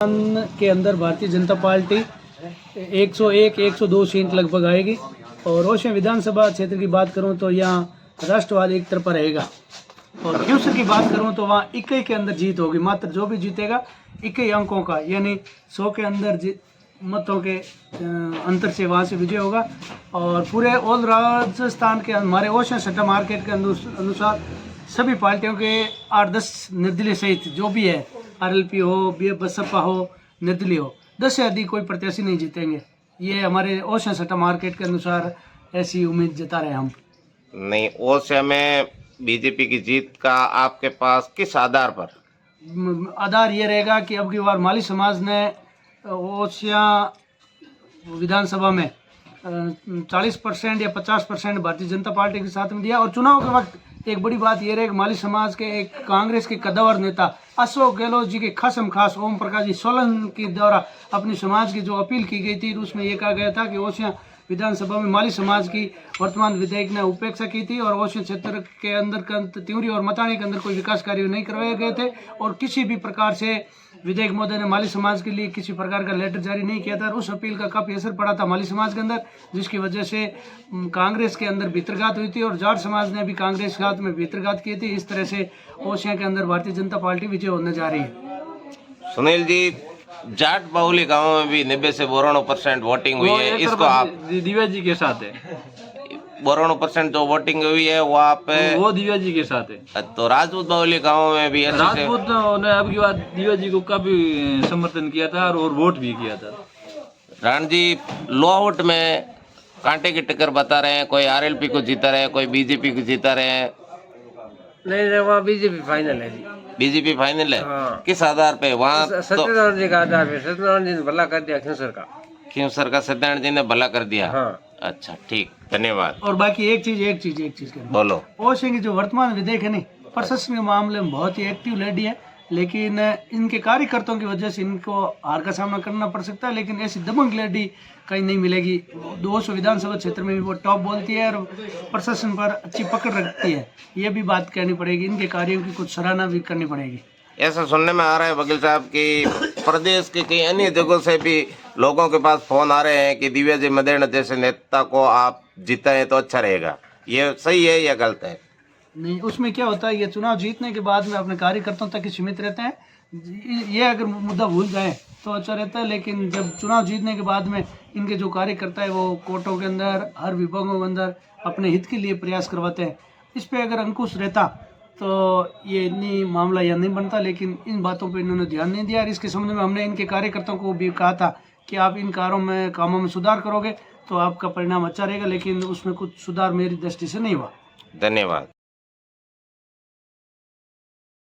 के अंदर Bharatiya Janata party 101 102 seat लगभग आएगी। और ओशिया विधानसभा क्षेत्र की बात करूं तो यहाँ राष्ट्रवाद एक तरफा रहेगा। और क्यूसर की बात करूं तो वहाँ 21 के अंदर जीत होगी, मात्र जो भी जीतेगा 21 अंकों का, यानी 100 के अंदर मतों के अंतर से वहाँ से विजय होगा। और पूरे ऑल राजस्थान के हमारे ओशिया सट्टा मार्केट के अनुसार सभी पार्टियों के 8-10 निर्दलीय सहित जो भी है, आरएलपी हो, बसपा हो, निर्दलीय हो, 10 से अधिक कोई प्रत्याशी नहीं जीतेंगे। ये हमारे ओशिया सट्टा मार्केट के अनुसार ऐसी उम्मीद जता रहे हम। नहीं, ओशिया में बीजेपी की जीत का आपके पास किस आधार पर? आधार ये रहेगा कि अब की बार माली समाज ने ओशिया विधानसभा में 40% या 50% भारतीय जनता पार्टी के साथ में दिया। और चुनाव के वक्त एक बड़ी बात यह रही कि माली समाज के एक कांग्रेस के कद्दावर नेता अशोक गहलोत जी के खासम खास ओम प्रकाश जी सोलन के द्वारा अपनी समाज की जो अपील की गई थी, उसमें यह कहा गया था कि ओशिया विधानसभा में माली समाज की वर्तमान विधायक ने उपेक्षा की थी और ओशिया क्षेत्र के अंदर त्यूरी और मतानी के अंदर कोई विकास कार्य नहीं करवाए गए थे। और किसी भी प्रकार से विधायक महोदय ने माली समाज के लिए किसी प्रकार का लेटर जारी नहीं किया था। और उस अपील का काफ़ी असर पड़ा था माली समाज के अंदर, जिसकी वजह से कांग्रेस के अंदर भीतरघात हुई थी और जाट समाज ने भी कांग्रेस के हाथ में भीतरघात की थी। इस तरह से ओशिया के अंदर भारतीय जनता पार्टी विजय होने जा रही है। सुनील जी, जाट बाहुली गांव में भी 90 से 92% वोटिंग हुई है, इसको आप दिव्या जी के साथ है। 92% जो वोटिंग हुई है वो आप वो दिव्या जी के साथ है। तो राजपूत बाहुली गांव में भी राजपूत ने अब की बात दिव्या जी को काफी समर्थन किया था और वोट भी किया था। राण जी, लोहावट में कांटे की टक्कर बता रहे हैं, कोई आरएलपी को जीता रहे हैं, कोई बीजेपी को जीता रहे हैं। नहीं, वहाँ बीजेपी फाइनल है जी। बीजेपी फाइनल है? हाँ। किस आधार पे? वहाँ सत्यनारायण जी का आधार पे, सत्यनारायण जी ने भला कर दिया खिंसर का। खिंसर का सत्यनारायण जी ने भला कर दिया। हाँ। अच्छा, ठीक, धन्यवाद। और बाकी एक चीज बोलो। ओशिया की जो वर्तमान विधायक है नहीं, प्रशासन के मामले में बहुत ही एक्टिव लेडी है, लेकिन इनके कार्यकर्ताओं की वजह से इनको हार का सामना करना पड़ सकता है। लेकिन ऐसी दबंग लेडी कहीं नहीं मिलेगी। 200 विधानसभा क्षेत्र में भी वो टॉप बोलती है और प्रशासन पर अच्छी पकड़ रखती है, ये भी बात कहनी पड़ेगी। इनके कार्यों की कुछ सराहना भी करनी पड़ेगी। ऐसा सुनने में आ रहा है वकील साहब कि प्रदेश के कई अन्य जगहों से भी लोगों के पास फोन आ रहे हैं कि दिव्या जी मदेरण जैसे नेता को आप जिताएं तो अच्छा रहेगा। ये सही है या गलत है? नहीं, उसमें क्या होता है, ये चुनाव जीतने के बाद में अपने कार्यकर्ताओं तक ही सीमित रहते हैं। ये अगर मुद्दा भूल जाए तो अच्छा रहता है, लेकिन जब चुनाव जीतने के बाद में इनके जो कार्यकर्ता है वो कोर्टों के अंदर, हर विभागों के अंदर अपने हित के लिए प्रयास करवाते हैं। इस पर अगर अंकुश रहता तो ये इतनी मामला यह नहीं बनता, लेकिन इन बातों पर इन्होंने ध्यान नहीं दिया। और इसके संबंध में हमने इनके कार्यकर्ताओं को भी कहा था कि आप इन कामों में सुधार करोगे तो आपका परिणाम अच्छा रहेगा, लेकिन उसमें कुछ सुधार मेरी दृष्टि से नहीं हुआ। धन्यवाद।